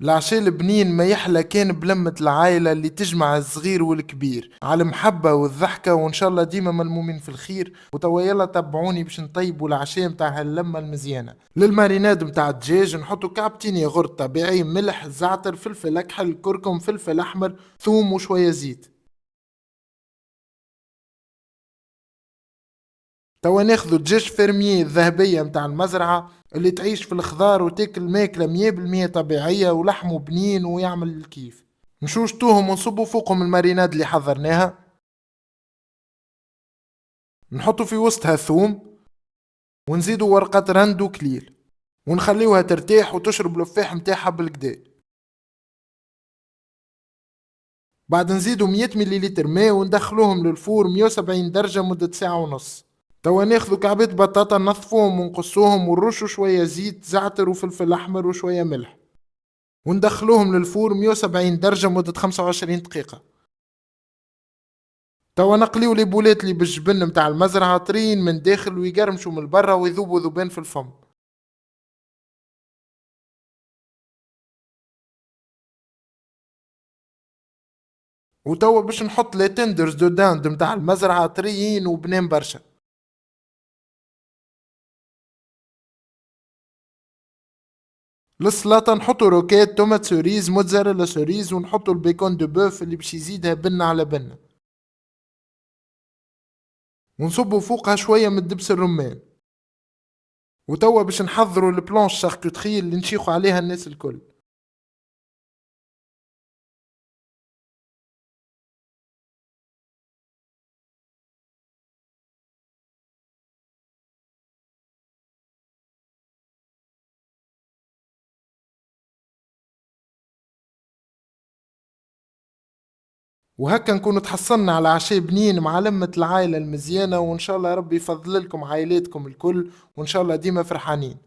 العشاء البنين ما يحلى كان بلمة العائلة اللي تجمع الصغير والكبير على المحبة والضحكة، وإن شاء الله ديما ملمومين في الخير. وتوا يلا تبعوني باش نطيبوا العشاء متاع هاللمة المزيانة. للماريناد متاع الدجاج نحطوا كعبتين ياغورت طبيعي، ملح، زعتر، فلفل أكحل، كركم، فلفل أحمر، ثوم وشوية زيت. توا ناخدو دجاج فيرميي الذهبية متاع المزرعة اللي تعيش في الخضار وتاكل ماكلة 100% طبيعية، ولحمه بنين ويعمل الكيف. نشوشتوهم ونصبوا فوقهم الماريناد اللي حضرناها. نحطوا في وسطها ثوم، ونزيدوا ورقة رندو كليل، ونخليوها ترتاح وتشرب الفاح متاعها بالكدا. بعد نزيدوا 100 مليلتر ماء وندخلوهم للفور 170 درجة مدة ساعة ونص. توا ناخذوا كعبات بطاطا نصفوهم ونقصوهم ونرشوا شوية زيت زعتر وفلفل أحمر وشوية ملح، وندخلوهم للفور 170 درجة مدة 25 دقيقة. توا نقليو لي بولات اللي بالجبن متاع المزرعة طريين من داخل ويقرمشوا من برا ويذوبوا ذوبان في الفم. وتوا باش نحط لي تندرز دو داند متاع المزرعة طريين وبنين برشا. للسلطة نحطو روكيت تومات سوريز موتزاريلا سوريز، ونحطو البيكون دو بوف اللي باش يزيدها بنة على بنة، ونصبو فوقها شوية من دبس الرمان. وتوا باش نحضروا البلانش شاركوتري اللي نشيخوا عليها الناس الكل. وهكا نكونوا تحصلنا على عشاء بنين مع لمة العائلة المزيانة، وإن شاء الله ربي يفضل لكم عائلاتكم الكل، وإن شاء الله ديما فرحانين.